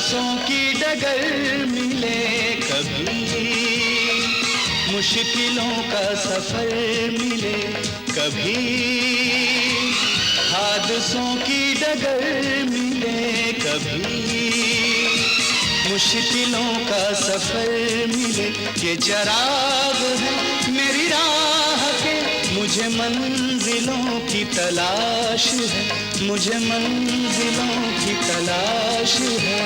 हादसों की डगर मिले कभी, मुश्किलों का सफर मिले कभी, हादसों की डगर मिले कभी, मुश्किलों का सफर मिले। ये चराग है मेरी राह के, मुझे मंजिलों की तलाश है, मुझे मंजिलों की तलाश है।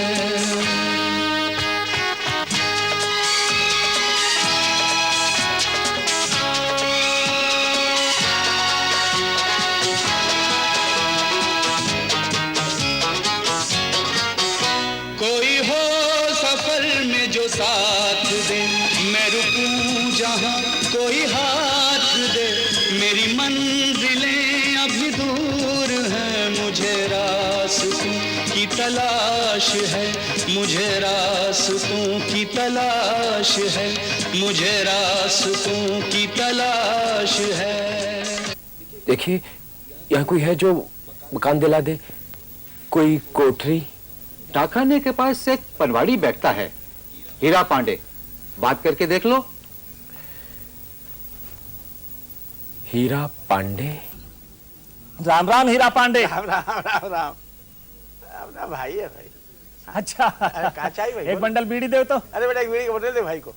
कोई हो सफर में जो साथ दे, मैं रुकूं जहां कोई हाथ दे, मेरी मंजिलें अभी दूर हैं, मुझे रास्तों की तलाश है, मुझे रास्तों की तलाश है, मुझे रास्तों की तलाश है। देखिए, यहाँ कोई है जो मकान दिला दे, कोई कोठरी। डाकखाने के पास एक पनवाड़ी बैठता है, हीरा पांडे, बात करके देख लो। हीरा पांडे? राम राम हीरा पांडे। राम राम राम राम राम भाई है भाई। अच्छा, कहाँ चाहिए भाई? एक बंडल बीड़ी दे तो। अरे बेटा एक बीड़ी का बंडल दे भाई को।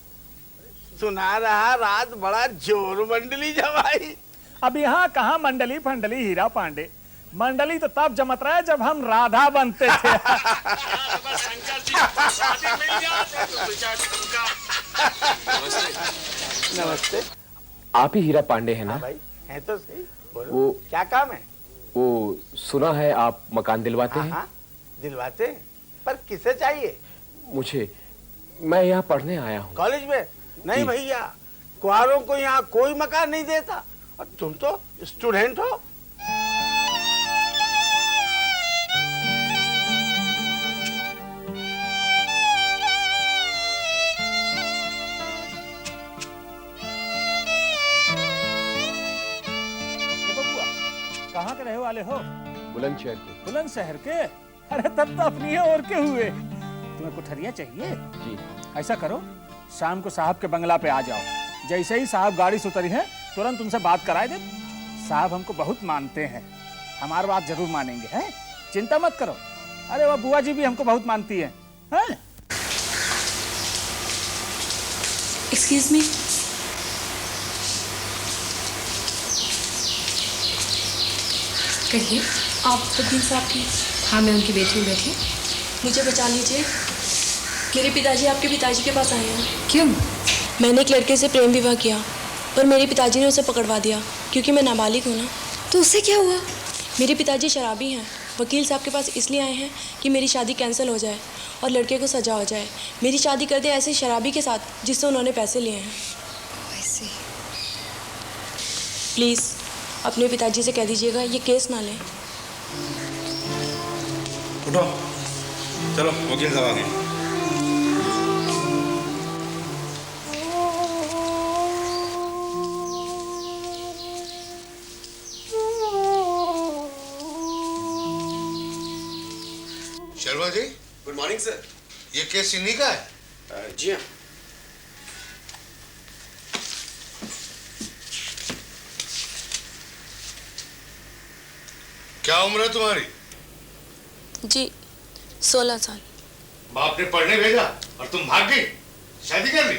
सुना रहा रात बड़ा जोर मंडली जमाई। अब यहाँ कहाँ मंडली फंडली हीरा पांडे, मंडली तो तब जमत रहा है जब हम राधा बनते थे। नमस्ते। आप ही हीरा पांडे हैं ना? हाँ भाई, है तो सही। बोलो, वो क्या काम है? वो सुना है आप मकान दिलवाते हैं। हाँ, दिलवाते हैं, पर किसे चाहिए? मुझे, मैं यहाँ पढ़ने आया हूँ। कॉलेज में? नहीं भैया, कुआरों को यहाँ कोई मकान नहीं देता, और तुम तो स्टूडेंट हो। कहाँ के रहे वाले हो? बुलंदशहर के। बुलंदशहर के? अरे तब तो अपनी है और के हुए। तुम्हें कुठरिया चाहिए? जी। ऐसा करो, शाम को साहब के बंगला पे आ जाओ। जैसे ही साहब गाड़ी से उतरी है, तुरंत उनसे बात कराए दे। साहब हमको बहुत मानते हैं, हमारी बात जरूर मानेंगे, हैं? चिंता मत करो। अरे वह बुआ जी भी हमको बहुत मानती है, हैं? Excuse me. कहिए, आप वकील साहब की? हाँ, मैं उनकी बेटी हूँ, बैठी। मुझे बचा लीजिए, मेरे पिताजी आपके पिताजी के पास आए हैं। क्यों? मैंने एक लड़के से प्रेम विवाह किया, पर मेरे पिताजी ने उसे पकड़वा दिया, क्योंकि मैं नाबालिग हूँ ना। तो उससे क्या हुआ? मेरे पिताजी शराबी हैं, वकील साहब के पास इसलिए आए हैं कि मेरी शादी कैंसिल हो जाए और लड़के को सजा हो जाए। मेरी शादी कर दे ऐसे शराबी के साथ जिससे उन्होंने पैसे लिए हैं। ऐसे प्लीज़ अपने पिताजी से कह दीजिएगा ये केस ना लें। उठो, चलो वकील साहब आ गए। Sharma ji, good morning sir. ये केस इन्हीं का है? जी हाँ। क्या उम्र है तुम्हारी? जी 16 साल। बाप ने पढ़ने भेजा और तुम भाग गई, शादी कर ली।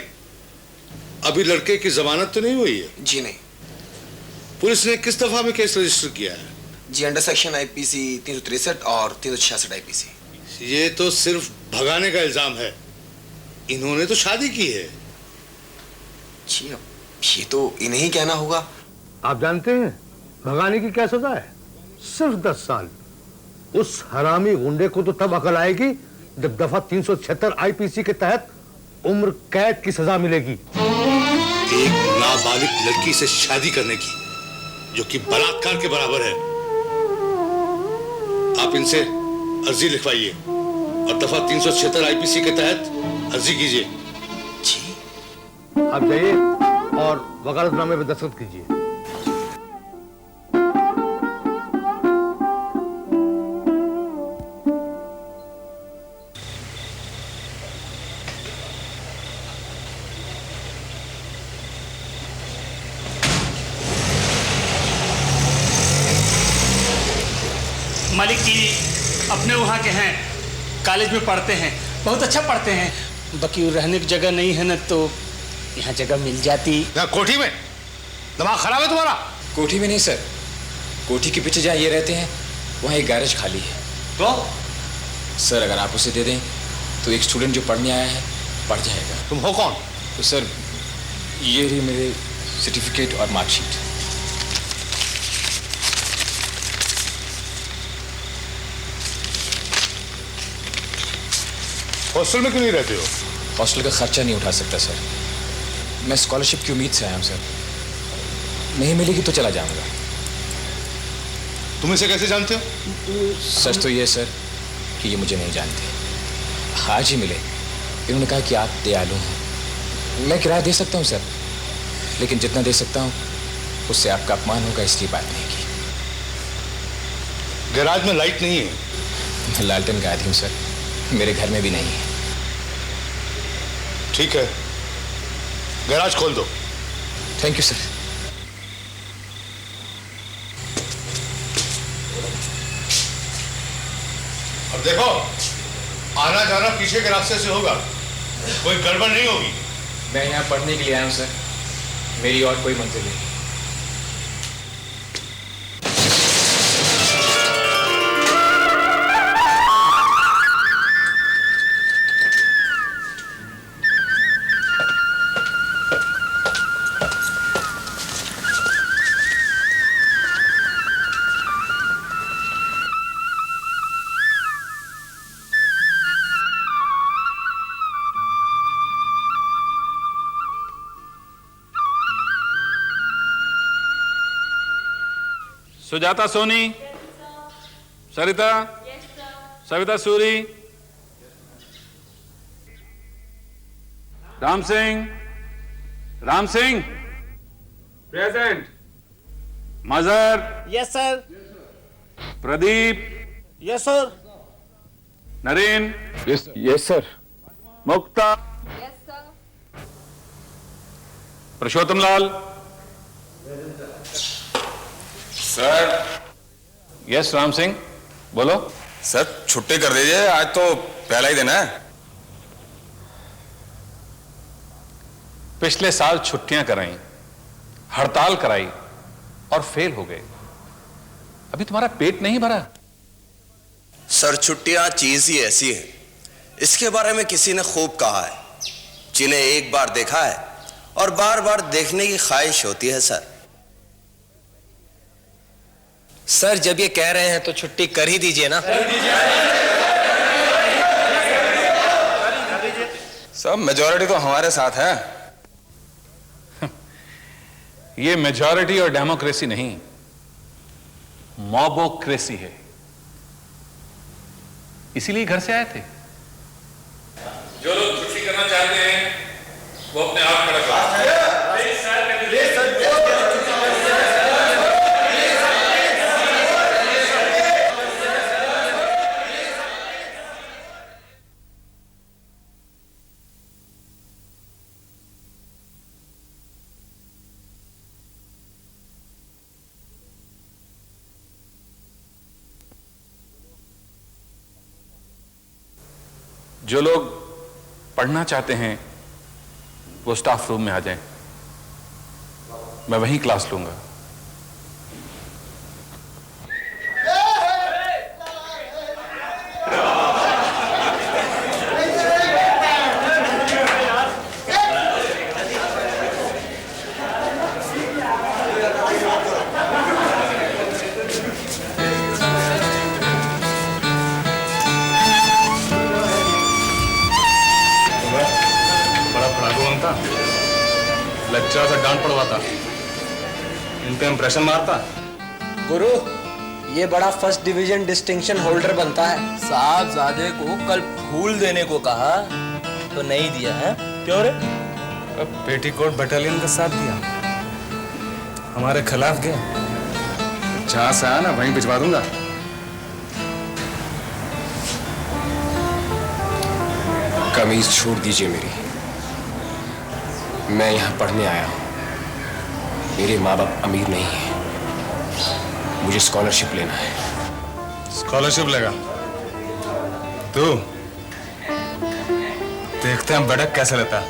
अभी लड़के की जमानत तो नहीं हुई है? जी नहीं। पुलिस ने किस दफा में केस रजिस्टर किया है? जी अंडर सेक्शन आईपीसी 363 और 366 आईपीसी। ये तो सिर्फ भगाने का इल्जाम है, इन्होंने तो शादी की है। जी अब ये तो इन्हें ही कहना होगा। आप जानते हैं भगाने की क्या सजा है? सिर्फ 10 साल। उस हरामी गुंडे को तो तब अकल आएगी जब दफा 376 आईपीसी के तहत उम्र कैद की सजा मिलेगी। एक नाबालिग लड़की से शादी करने की, जो कि बलात्कार के बराबर है। आप इनसे अर्जी लिखवाइए और दफा 376 आईपीसी के तहत अर्जी कीजिए। जी आप जाइए और वकालतनामे पर दस्तखत कीजिए। वहाँ के हैं, कॉलेज में पढ़ते हैं, बहुत अच्छा पढ़ते हैं। बाकी रहने की जगह नहीं है ना, तो यहाँ जगह मिल जाती। कोठी में? दिमाग खराब है तुम्हारा? कोठी में नहीं सर, कोठी के पीछे जहाँ ये रहते हैं वहाँ एक गैरेज खाली है। तो सर अगर आप उसे दे दें तो एक स्टूडेंट जो पढ़ने आया है पढ़ जाएगा। तुम हो कौन? तो सर ये रही मेरे सर्टिफिकेट और मार्कशीट। हॉस्टल में क्यों नहीं रहते हो? हॉस्टल का खर्चा नहीं उठा सकता सर, मैं स्कॉलरशिप की उम्मीद से आया हूँ सर, नहीं मिलेगी तो चला जाऊंगा। तुम इसे कैसे जानते हो? सच तो ये सर कि ये मुझे नहीं जानते, आज ही मिले। इन्होंने कहा कि आप दयालु हैं। मैं किराया दे सकता हूँ सर, लेकिन जितना दे सकता हूँ उससे आपका अपमान होगा, इसलिए बात नहीं की। गैराज में लाइट नहीं है? मैं लालटेन गायब हूँ सर, मेरे घर में भी नहीं है। ठीक है, गैराज खोल दो। Thank you sir. अब देखो, आना जाना पीछे के रास्ते से होगा, कोई गड़बड़ नहीं होगी। मैं यहाँ पढ़ने के लिए आया हूँ सर, मेरी और कोई मंजिल नहीं। Sujata Soni, Sarita, Savita Suri, Ram Singh, present, Mazhar, yes sir. Pradeep, yes sir. Naren, yes sir. Mukta, Purushottam Lal, sir. Yes Ram Singh, बोलो। सर छुट्टी कर दीजिए, आज तो पहला ही दिन है। पिछले साल छुट्टियां कराई, हड़ताल कराई और फेल हो गए। अभी तुम्हारा पेट नहीं भरा? सर छुट्टियां चीज ही ऐसी है, इसके बारे में किसी ने खूब कहा है, जिन्हें एक बार देखा है और बार बार देखने की ख्वाहिश होती है। सर जब ये कह रहे हैं तो छुट्टी कर ही दीजिए ना। सब मेजॉरिटी तो हमारे साथ है। ये मेजॉरिटी और डेमोक्रेसी नहीं, मॉबोक्रेसी है। इसीलिए घर से आए थे। जो लोग छुट्टी करना चाहते हैं वो अपने आप खड़ा करें। जो लोग पढ़ना चाहते हैं वो स्टाफ रूम में आ जाएं, मैं वहीं क्लास लूंगा। लेक्चरर से डांट पड़वाता, इनका इंप्रेशन मारता। गुरु ये बड़ा फर्स्ट डिवीजन डिस्टिंक्शन होल्डर बनता है। साहबजादे को कल फूल देने को कहा तो नहीं दिया है। क्यों रे? पेटीकोट बटालियन का साथ दिया, हमारे खिलाफ गया। जहां से आया ना वहीं भिजवा दूंगा। कमीज छोड़ दीजिए मेरी, मैं यहाँ पढ़ने आया हूँ। मेरे माँ बाप अमीर नहीं हैं, मुझे स्कॉलरशिप लेना है। स्कॉलरशिप लेगा? तू देखते हैं बड़क कैसे रहता।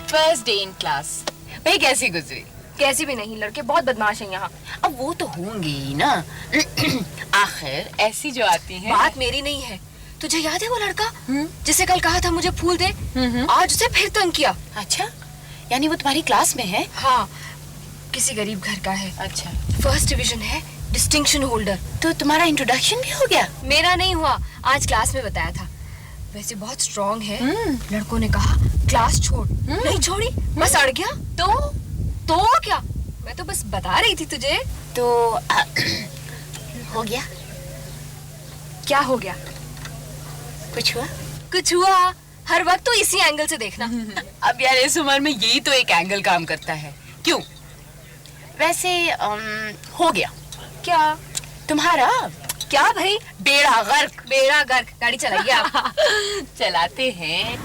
फर्स्ट डे इन क्लास भाई कैसी गुजरी? कैसी भी नहीं, लड़के बहुत बदमाश हैं यहाँ। अब वो तो होंगे ही ना। आखिर ऐसी जो आती हैं। बात मेरी नहीं है, तुझे याद है वो लड़का जिसे कल कहा था मुझे फूल दे, आज उसे फिर तंग किया। अच्छा, यानी वो तुम्हारी क्लास में है? हाँ, किसी गरीब घर का है। अच्छा, फर्स्ट डिवीजन है, डिस्टिंक्शन होल्डर। तो तुम्हारा इंट्रोडक्शन भी हो गया? मेरा नहीं हुआ, आज क्लास में बताया था। वैसे बहुत स्ट्रॉन्ग है। लड़कों ने कहा क्लास छोड़, नहीं छोड़ी, बस अड़ गया। तो क्या, मैं तो बस बता रही थी तुझे। तो हो गया? क्या हो गया? कुछ हुआ? कुछ हुआ, हर वक्त तो इसी एंगल से देखना। अब यार इस उम्र में यही तो एक एंगल काम करता है। क्यों? वैसे हो गया। क्या? तुम्हारा क्या भाई? बेड़ा गर्क। बेड़ा गर्क, गाड़ी चलाइए आप। चलाते हैं।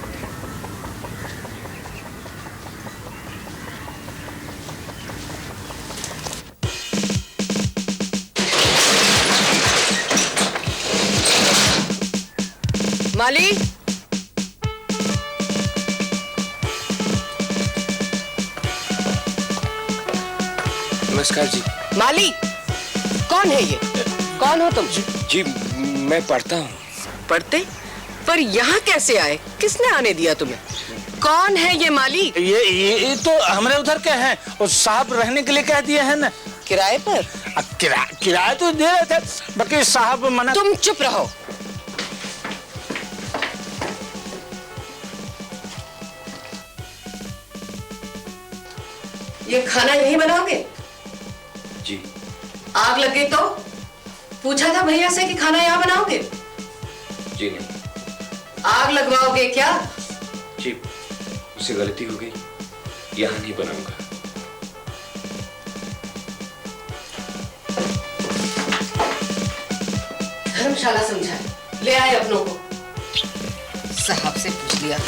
माली, नमस्कार जी। माली, कौन है ये? कौन हो तुम? जी मैं पढ़ता हूँ। पढ़ते? पर यहाँ कैसे आए? किसने आने दिया तुम्हें? कौन है ये माली? ये तो हमारे उधर के हैं, और साहब रहने के लिए कह दिए हैं ना। किराए पर? किराया तो दे रहे थे, बाकी साहब मना। तुम चुप रहो। ये खाना यही बनाओगे? जी। आग लगे तो? पूछा था भैया से कि खाना यहाँ बनाओगे? जी नहीं। आग लगवाओगे क्या? जी, उससे गलती हो गई, यहाँ नहीं बनाऊंगा। धर्मशाला समझाए, ले आए अपनों को। साहब से पूछ लिया।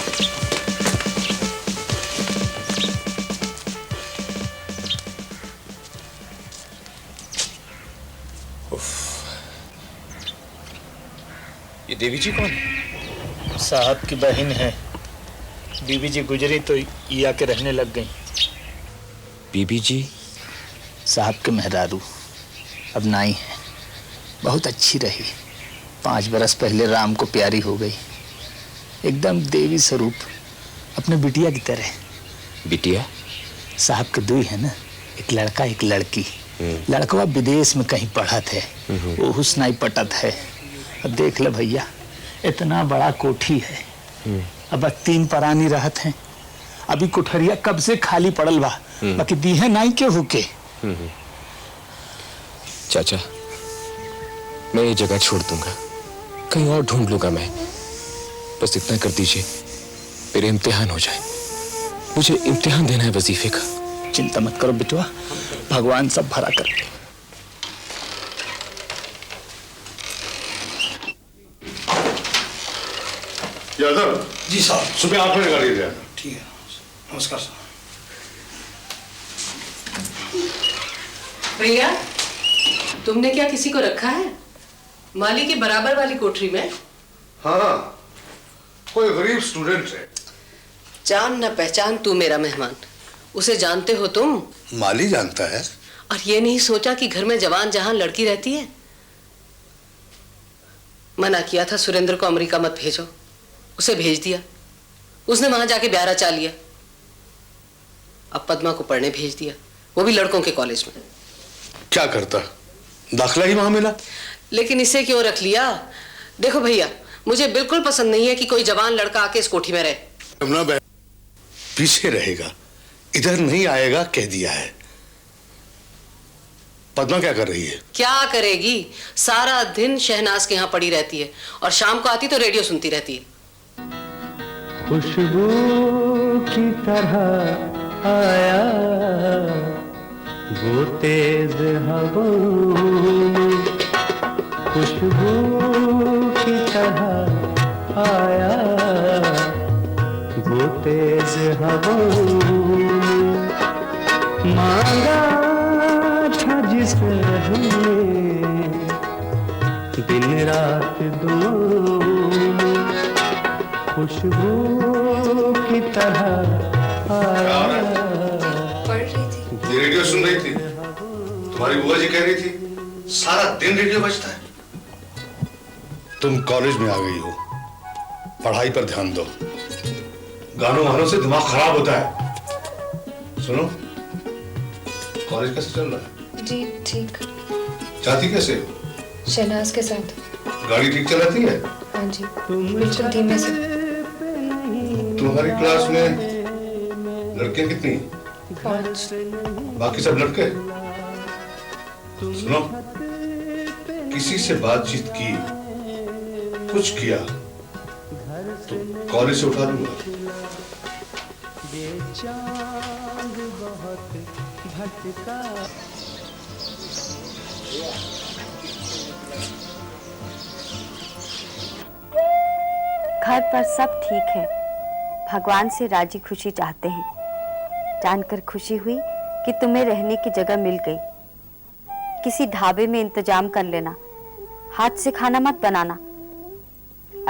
ये देवी जी कौन है? साहब की बहन है। बीबी जी गुजरी तो ये आके रहने लग गई। बीबी जी? साहब के मेहरारू अब नाई है, बहुत अच्छी रही। 5 बरस पहले राम को प्यारी हो गई, एकदम देवी स्वरूप, अपने बिटिया की तरह। बिटिया? साहब के 2 है ना, एक लड़का एक लड़की। लड़कवा विदेश में कहीं पढ़त है, वो हुस्नाई पटत है। अब देख ले भैया, इतना बड़ा कोठी है, अब 3 परानी रहत हैं। अभी कोठरिया कब से खाली पड़ल बा, बाकी दी है नाई के हुके। चाचा, मैं ये जगह छोड़ दूंगा, कहीं और ढूंढ लूंगा मैं। बस इतना कर दीजिए, मेरे इम्तिहान हो जाए। मुझे इम्तिहान देना है वजीफे का। चिंता मत करो बिटवा, भगवान सब भरा कर। यादव जी साहब, सुबह 8 बजे गाड़ी ले आना। ठीक है, नमस्कार साहब। भैया, तुमने क्या किसी को रखा है माली के बराबर वाली कोठरी में? हाँ, कोई गरीब स्टूडेंट है। जान न पहचान तू मेरा मेहमान, उसे जानते हो तुम? माली जानता है। और ये नहीं सोचा कि घर में जवान जहान लड़की रहती है? मना किया था सुरेंद्र को अमेरिका मत भेजो, उसे भेज दिया। उसने वहां जाके ब्याह रचा लिया। अब पद्मा को पढ़ने भेज दिया, वो भी लड़कों के कॉलेज में। क्या करता, दाखिला ही वहां मिला। लेकिन इसे क्यों रख लिया? देखो भैया, मुझे बिल्कुल पसंद नहीं है कि कोई जवान लड़का आके इस कोठी में रहे। यमुना बहन पीछे रहेगा, इधर नहीं आएगा कह दिया है। पद्मा क्या कर रही है? क्या करेगी, सारा दिन शहनाज के यहाँ पड़ी रहती है और शाम को आती तो रेडियो सुनती रहती है। खुशबू की तरह आया वो तेज हवाओं में, खुशबू की तरह आया वो तेज हवाओं में, मांगा था जिसे हमने दिन रात दोनों, खुशबू की तरह आया। पढ़ रही थी। ये रेडियो सुन रही थी? तुम्हारी बुआ जी कह रही थी सारा दिन रेडियो बजता है। तुम कॉलेज में आ गई हो, पढ़ाई पर ध्यान दो। गानों वानों से दिमाग खराब होता है। सुनो, कॉलेज कैसे चल रहा है? जी ठीक। जाती कैसे हो? शहनाज के साथ। गाड़ी ठीक चलाती है? हाँ जी, बिल्कुल धीमे से। तुम्हारी क्लास में लड़कियां कितनी? 5। बाकी सब लड़के? सुनो, किसी से बातचीत की, कुछ किया तो कॉलेज से उठा दूंगा। घर पर सब ठीक है, भगवान से राजी खुशी चाहते हैं। जानकर खुशी हुई कि तुम्हें रहने की जगह मिल गई। किसी ढाबे में इंतजाम कर लेना, हाथ से खाना मत बनाना।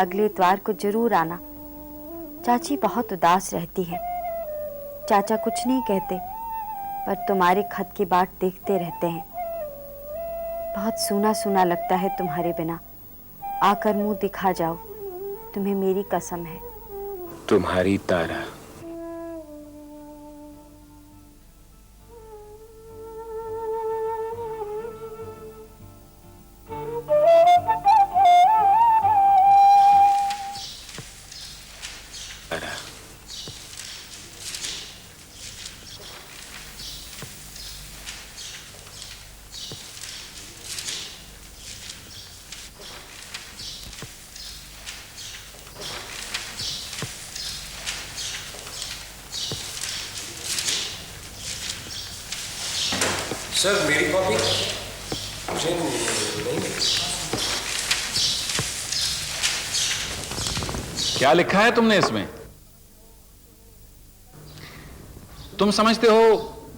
अगले इतवार को जरूर आना। चाची बहुत उदास रहती है। चाचा कुछ नहीं कहते, पर तुम्हारे खत की बाट देखते रहते हैं। बहुत सूना सूना लगता है तुम्हारे बिना। आकर मुंह दिखा जाओ, तुम्हें मेरी कसम है। तुम्हारी तारा। सर मेरी कॉपी मुझे नहीं मिली। क्या लिखा है तुमने इसमें? तुम समझते हो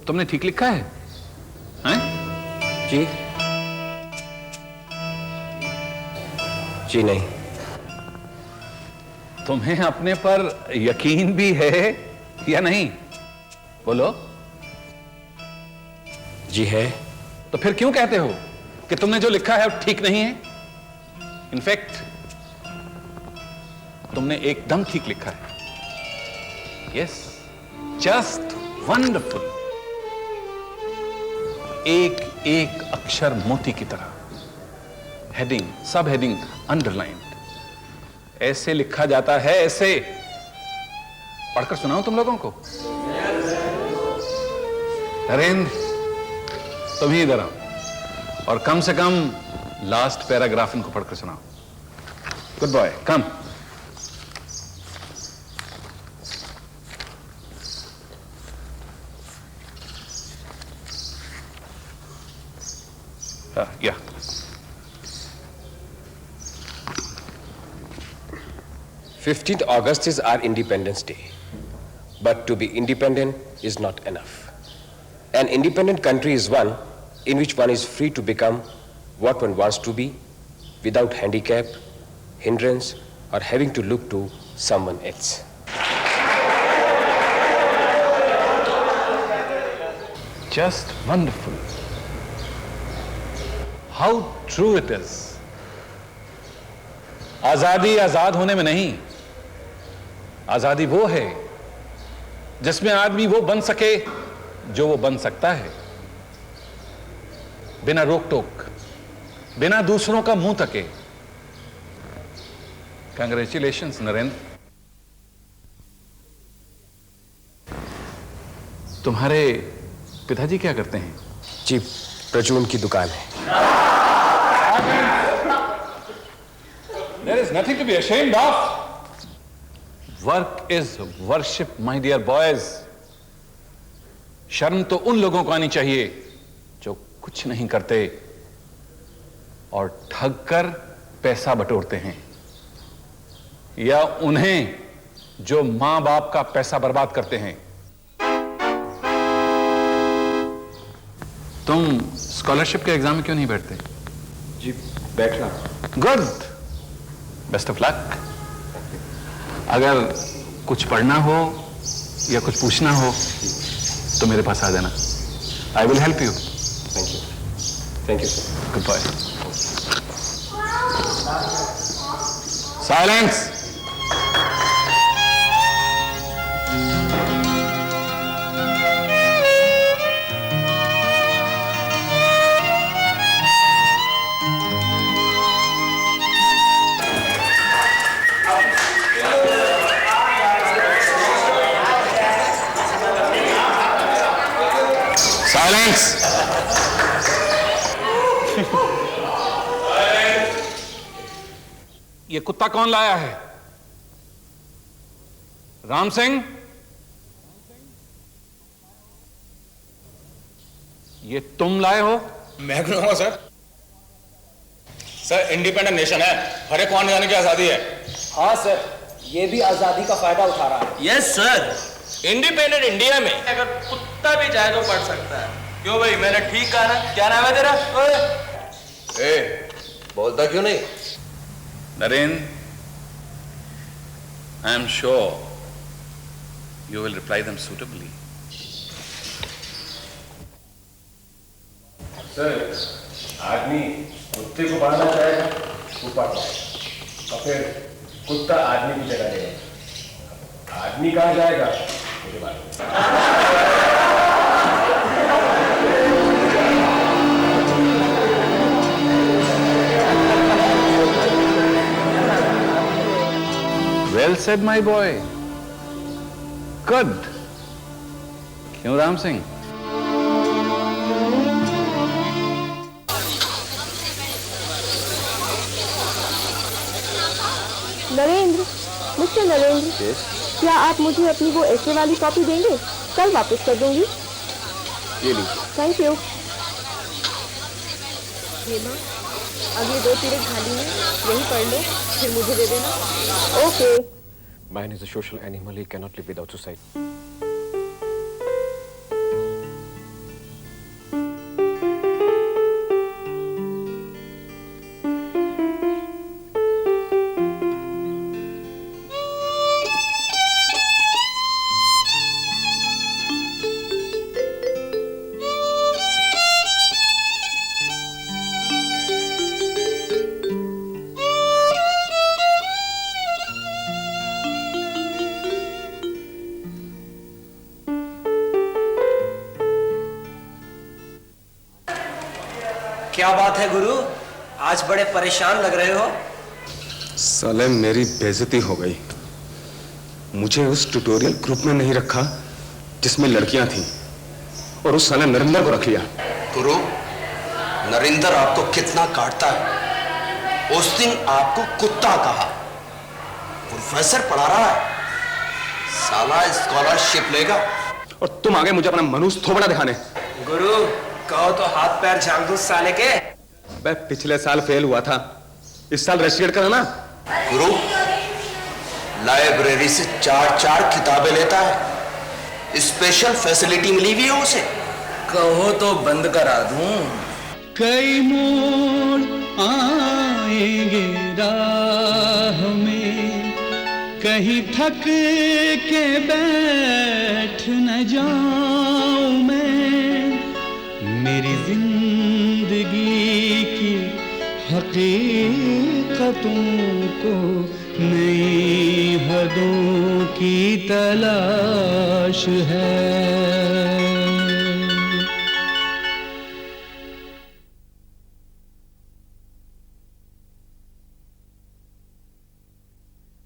तुमने ठीक लिखा है? हैं? जी नहीं। तुम्हें अपने पर यकीन भी है या नहीं? बोलो। जी है। तो फिर क्यों कहते हो कि तुमने जो लिखा है वो ठीक नहीं है? इनफैक्ट तुमने एकदम ठीक लिखा है। Yes, just wonderful. एक एक अक्षर मोती की तरह। हेडिंग, सब हेडिंग अंडरलाइंड। ऐसे लिखा जाता है, ऐसे। पढ़कर सुनाऊं तुम लोगों को? नरेंद्र, तुम ही इधर आओ और कम से कम लास्ट पैराग्राफ इनको पढ़कर सुनाओ। गुड बॉय, कम। या 15th August is our Independence Day. But to be independent is not enough. An independent country is one in which one is free to become what one wants to be without handicap, hindrance, or having to look to someone else. Just wonderful. How true it is. आजादी आजाद होने में नहीं, आजादी वो है जिसमें आदमी वो बन सके जो वो बन सकता है, बिना रोक टोक, बिना दूसरों का मुंह तके। कंग्रेचुलेशंस नरेंद्र। तुम्हारे पिताजी क्या करते हैं? जी, परचून की दुकान है। There is nothing to be ashamed of. Work is worship, my dear boys. शर्म तो उन लोगों को आनी चाहिए जो कुछ नहीं करते और ठग कर पैसा बटोरते हैं, या उन्हें जो मां बाप का पैसा बर्बाद करते हैं। तुम स्कॉलरशिप के एग्जाम में क्यों नहीं बैठते? जी बैठ रहा। Good, best of luck. अगर कुछ पढ़ना हो या कुछ पूछना हो तो मेरे पास आ जाना। I will help you. Thank you. Thank you sir. Goodbye. Silence. Silence. ये कुत्ता कौन लाया है? राम सिंह? ये तुम लाए हो? मैं क्यों लाऊंगा सर? सर इंडिपेंडेंट नेशन है, हर एक को आने जाने की आजादी है। हाँ सर, ये भी आजादी का फायदा उठा रहा है। यस सर, इंडिपेंडेंट इंडिया में अगर कुत्ता भी चाहे तो पढ़ सकता है। क्यों भाई, मैंने ठीक कहा ना? क्या नाम है तेरा? बोलता क्यों नहीं? Narendra, I am sure you will reply them suitably. Sir, आदमी कुत्ते को पढ़ना चाहेगा वो पढ़ पाए, और फिर कुत्ता आदमी की जगह लेगा। आदमी कहाँ जाएगा मुझे मालूम। Well said my boy, good. क्यों राम सिंह? नरेंद्र, मिस्टर नरेंद्र, क्या आप मुझे अपनी वो ऐसे वाली कॉपी देंगे? कल वापस कर दूंगी। ये लीजिए। Thank you. हेमा, अगले 2 पीरियड खाली हैं, यही पढ़ लो, फिर मुझे दे देना। Okay. Man is a social animal. He cannot live without society. क्या बात है गुरु, आज बड़े परेशान लग रहे हो? साले मेरी बेइज्जती हो गई। मुझे उस ट्यूटोरियल ग्रुप में नहीं रखा जिसमें लड़कियां थीं, और उस साले नरेंद्र को रख लिया। गुरु, नरेंद्र आपको कितना काटता है। उस दिन आपको कुत्ता कहा। प्रोफेसर पढ़ा रहा है, साला स्कॉलरशिप लेगा और तुम आगे मुझे अपना मनुष्य थोबड़ा दिखाने। गुरु, कहो तो हाथ पैर झाड़ दूं साले के। मैं पिछले साल फेल हुआ था, इस साल रेस्टिकेट कराना। गुरु, लाइब्रेरी से 4 किताबें लेता है, स्पेशल फैसिलिटी मिली हुई है उसे। कहो तो बंद करा दूं। कई मोड़ आएंगे राह में, कहीं थक के बैठ न जाऊं मैं। मेरी जिंदगी की हकीकतों को नई हदों की तलाश है।